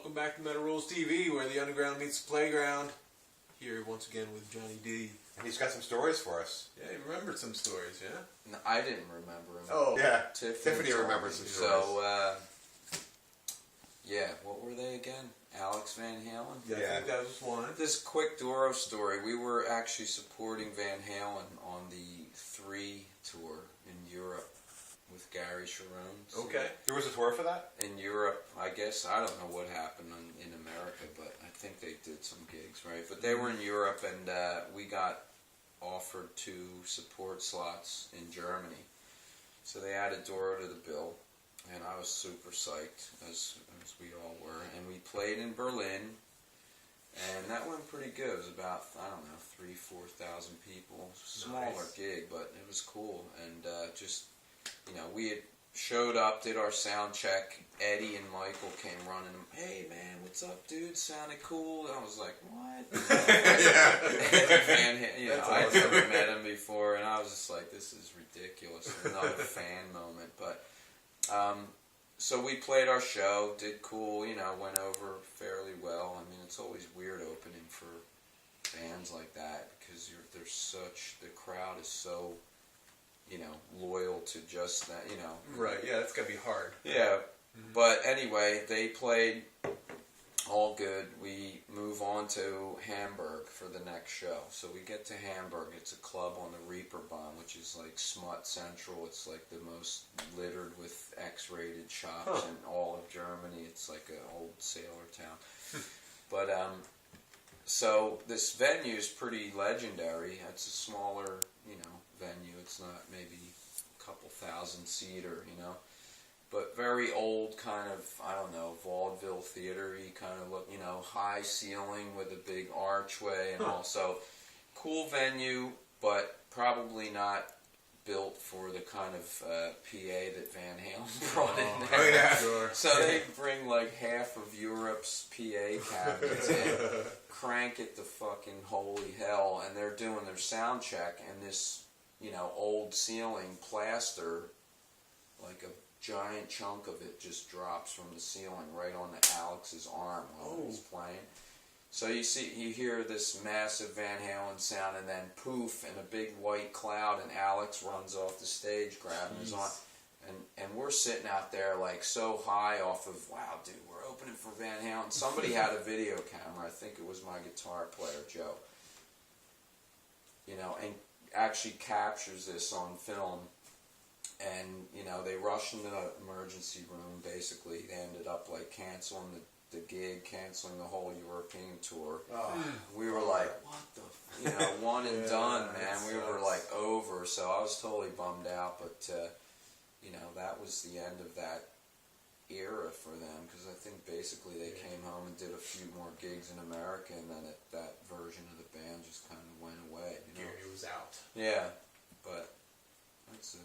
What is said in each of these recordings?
Welcome back to Metal Rules TV, where the underground meets the playground. Here once again with Johnny Dee. And he's got some stories for us. Yeah, he remembered some stories, yeah? No, I didn't remember them. Oh, yeah. Tiffany remembers some stories. So, yeah, what were they again? Alex Van Halen? Yeah, I think that was one. This quick Doro story. We were actually supporting Van Halen on the 3 tour in Europe with Gary Sharon. Okay. There was a tour for that? In Europe, I guess. I don't know what happened in America, but I think they did some gigs, right? But they were in Europe, and we got offered 2 support slots in Germany. So they added Doro to the bill, and I was super psyched, as we all were. And we played in Berlin, and that went pretty good. It was about, I don't know, 3,000-4,000 people. Smaller gig, but it was cool. And just, you know, we had showed up, did our sound check. Eddie and Michael came running. Hey, man, what's up, dude? Sounded cool. And I was like, what? You know, I'd never met him before, and I was just like, this is ridiculous. Another fan moment. But so we played our show, did cool, you know, went over fairly well. I mean, it's always weird opening for bands like that because there's such, the crowd is so, you know, loyal to just that, you know. Right, yeah, that's got to be hard. Yeah, but anyway, they played all good. We move on to Hamburg for the next show. So we get to Hamburg. It's a club on the Reeperbahn, which is like smut central. It's like the most littered with X-rated shops in all of Germany. It's like an old sailor town. But so this venue is pretty legendary. It's a smaller, you know, venue. It's not maybe a couple thousand seater, you know, but very old kind of, I don't know, vaudeville theater-y kind of look, you know, high ceiling with a big archway and also cool venue, but probably not built for the kind of PA that Van Halen brought in there. Oh, yeah, sure. So they bring like half of Europe's PA cabinets in, crank it to fucking holy hell, and they're doing their sound check, and this, you know, old ceiling plaster, like a giant chunk of it just drops from the ceiling right on Alex's arm while he's playing. So you hear this massive Van Halen sound, and then poof, and a big white cloud, and Alex runs off the stage grabbing his arm. And we're sitting out there like so high off of, wow, dude, we're opening for Van Halen. Somebody had a video camera. I think it was my guitar player, Joe. You know, and actually captures this on film. And, you know, they rushed into the emergency room, basically. They ended up, like, canceling the gig, canceling the whole European tour. Oh. We were like, what the, you know, one and done, man. We were, like, over. So I was totally bummed out. But, you know, that was the end of that era for them. Because I think, basically, they came home and did a few more gigs in America. And then that version of the band just kind of went away. You know? Gary was out. Yeah. But that's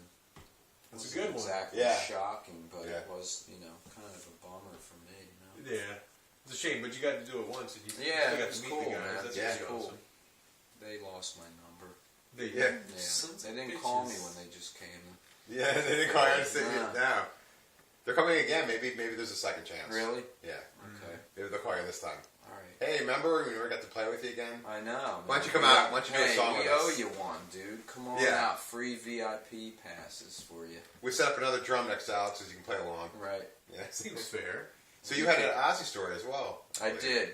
That's a good one. Exactly shocking, but it was, you know, kind of a bummer for me, you know. Yeah. It's a shame, but you got to do it once. And you still it got was to meet cool, the guys. man. That's Cool. awesome. They lost my number. They didn't call me when they just came. Yeah, they didn't call you. No. They're coming again. Maybe there's a second chance. Really? Yeah. Okay. Maybe they'll call you this time. All right. Hey, remember we never got to play with you again? I know. Why don't you come out? Why don't you do a song with us? We owe you one, dude. Come on out. Free VIP passes for you. We set up another drum next to Alex so you can play along. Right. Yeah. Seems fair. So you had an Ozzy story as well. I did.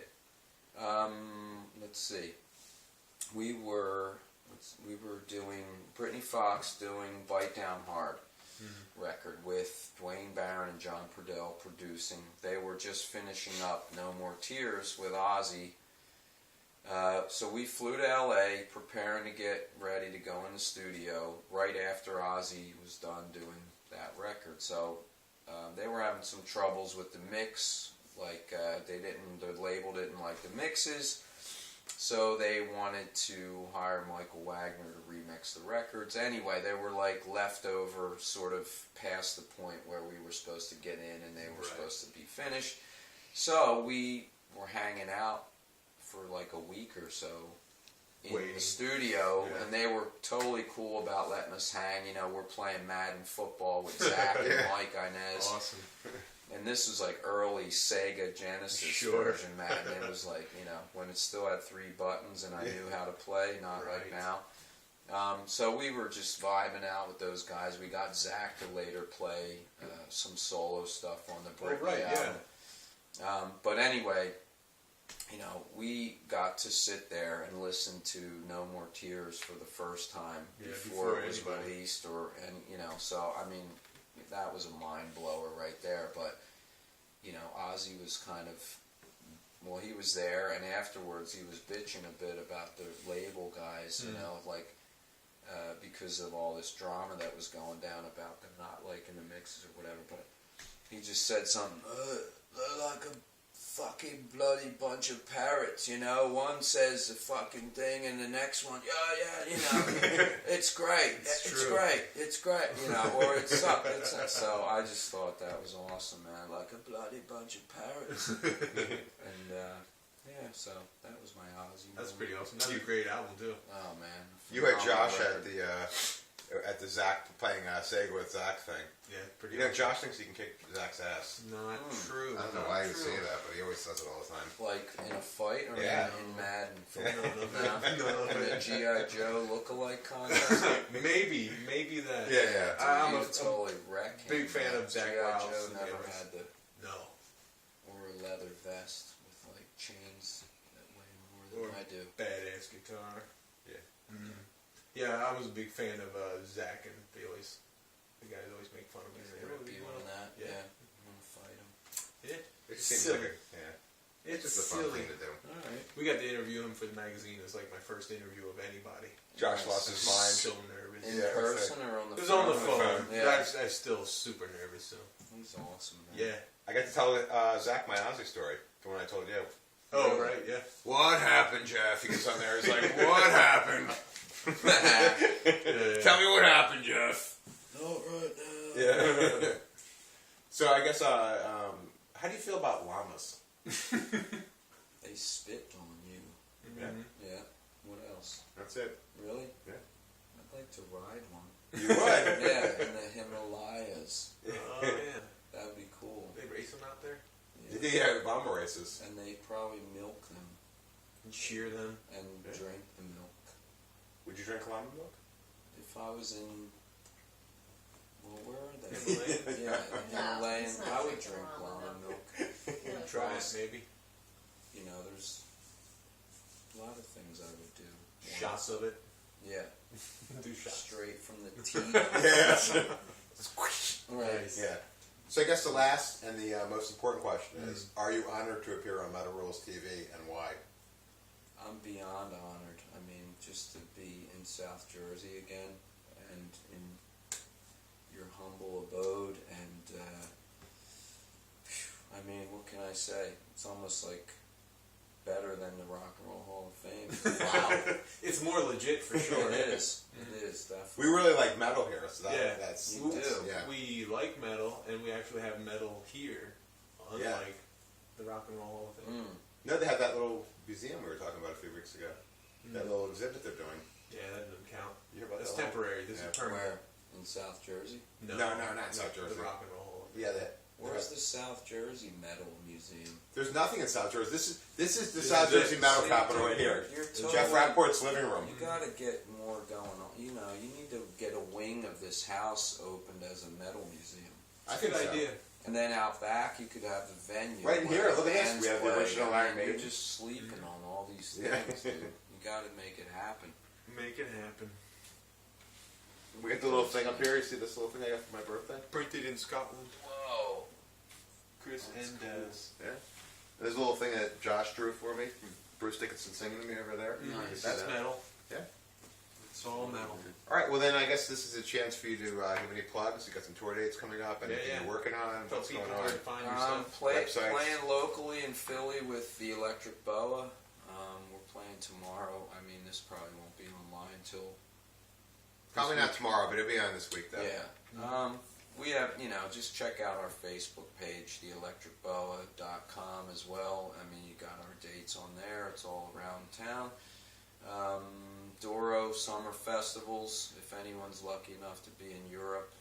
Let's see. We were doing Britny Fox doing Bite Down Hard record with Dwayne Barron and John Purdell producing. They were just finishing up No More Tears with Ozzy. So we flew to LA preparing to get ready to go in the studio right after Ozzy was done doing that record. So they were having some troubles with the mix. Like the label didn't like the mixes. So they wanted to hire Michael Wagner to remix the records. Anyway, they were like leftover, sort of past the point where we were supposed to get in and they were supposed to be finished. So we were hanging out for like a week or so in the studio, and they were totally cool about letting us hang. You know, we're playing Madden football with Zach and Mike Inez. Awesome. And this was like early Sega Genesis Sure. version, man. It was like, when it still had 3 buttons and I knew how to play, not like now. So we were just vibing out with those guys. We got Zach to later play some solo stuff on the Britny album. But anyway, we got to sit there and listen to No More Tears for the first time before it was released, so I mean, that was a mind blower right there. But Ozzy was kind of, he was there, and afterwards he was bitching a bit about the label guys, because of all this drama that was going down about them not liking the mixes or whatever. But he just said something, they're like a fucking bloody bunch of parrots, One says the fucking thing, and the next one, it's great, it's great, or it sucked. So I just thought that was awesome, man. Like a bloody bunch of parrots, and so that was my Ozzy. That's pretty awesome. That's a great album too. Oh man, You had Josh at the Zach playing Sega with Zach thing. Yeah, pretty. Josh thinks he can kick Zach's ass. Not true. I don't know why he would say that, but he always says it all the time. Like in a fight or in Madden? No. In a G.I. Joe look-alike contest? Maybe that. Yeah. I'm a totally wreck him. Big fan of Zach G.I. Wiles. Joe never had the or a leather vest with like chains that weigh more than I do. Badass guitar. Yeah. Mm-hmm. Yeah, I was a big fan of Zach and Bailey's. The guys always make fun of me. They rip you on that? Yeah. I'm gonna fight him. Yeah. It seems silly. It's just a fun thing to do. Alright. We got to interview him for the magazine. It was like my first interview of anybody. Josh lost his mind. So nervous. In person or on the phone? It was on the phone. Yeah. I'm still super nervous, so. He's awesome, man. Yeah. I got to tell Zach my Ozzy story, the one I told you. Oh, right, yeah. What happened, Jeff? He gets on there, he's like, what happened? Tell me what happened, Jeff. Not right now. Yeah. So I guess, how do you feel about llamas? They spit on you. Mm-hmm. Yeah. What else? That's it. Really? Yeah. I'd like to ride one. You would? Yeah, in the Himalayas. Oh, yeah. That would be cool. They race them out there? Yeah, the bomber races. And they probably milk them And cheer them? and drink the milk. Would you drink llama milk? If I was in, where are they? Himalayas? Yeah, in Himalayan, it's not I would drinking drink llama llama milk. Try it, maybe. There's a lot of things I would do. Shots of it. Yeah. Do shots. Straight from the teeth. Yeah. Right. Yeah. So I guess the last and the most important question is, are you honored to appear on Metal Rules TV, and why? I'm beyond honored. I mean, just to be in South Jersey again and in your humble abode, and I mean, what can I say? It's almost like better than the Rock and Roll Hall of Fame. Wow. It's more legit for sure. It is. It is, definitely. We really like metal here, so You do. Yeah. We like metal, and we actually have metal here, unlike the Rock and Roll Hall of Fame. No, they have that little museum we were talking about a few weeks ago. That little exhibit they're doing. Yeah, that doesn't count. You hear about That's that? temporary. This is permanent. Where? In South Jersey? No, not in South Jersey. The Rock and Roll Hall of Fame. Yeah, that. Where's the South Jersey Metal Museum? There's nothing in South Jersey. This is the South Jersey metal capital right here. You're In totally, Jeff Rapport's living room. You gotta get more going on. You need to get a wing of this house opened as a metal museum. I think Good so. idea. And then out back, you could have the venue. Right in here, look at this. bands We have the play. original I Iron mean, You're Maiden. just sleeping on all these Yeah. things, dude. You gotta make it happen. Make it happen. We got the little thing up here. You see this little thing I got for my birthday? Printed in Scotland. Whoa. Chris That's and cool. Daz. Yeah. There's a little thing that Josh drew for me. Bruce Dickinson singing to me over there. Nice. You see That's that? metal. Yeah. It's all metal. All right. Well, then I guess this is a chance for you to give any plugs. You got some tour dates coming up. Anything Yeah. you're working on? Tell What's people going where on? to find your stuff. Websites. Playing locally in Philly with the Electric Boa. We're playing tomorrow. I mean, this probably won't be online till... Probably not tomorrow, but it'll be on this week, though. Yeah. We have, just check out our Facebook page, theelectricboa.com as well. I mean, you got our dates on there. It's all around town. Doro Summer Festivals, if anyone's lucky enough to be in Europe,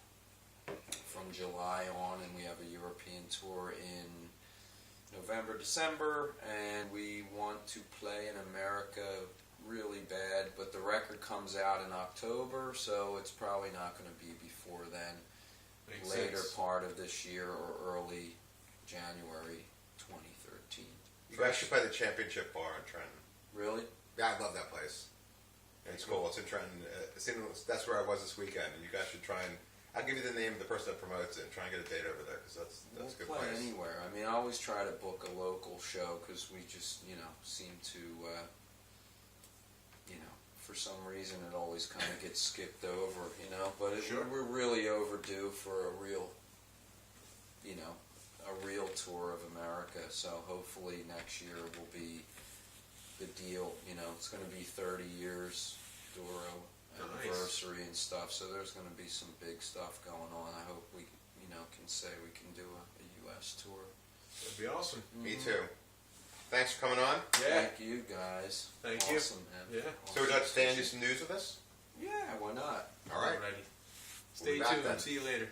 from July on, and we have a European tour in November, December, and we want to play in America really bad, but the record comes out in October, so it's probably not going to be before then. Makes Later sense. part of this year or early January 2013. You guys should play the Championship Bar in Trenton. Really? Yeah, I love that place. It's cool. It's in Trenton. That's where I was this weekend, and you guys should try and. I'll give you the name of the person that promotes it and try and get a date over there because that's a We'll good play place. anywhere. I mean, I always try to book a local show because we just, seem to, for some reason it always kind of gets skipped over, But Sure. we're really overdue for a real tour of America. So hopefully next year will be the deal. It's going to be 30 years, Doro anniversary and stuff. So there's going to be some big stuff going on. I hope we, can say we can do a U.S. tour. That'd be awesome. Me too. Thanks for coming on. Yeah. Thank you, guys. Thank you. Awesome, man. Yeah. So would you like to stay and do some news with us? Yeah, why not? All right. Alrighty. We'll Stay be back tuned. then. See you later.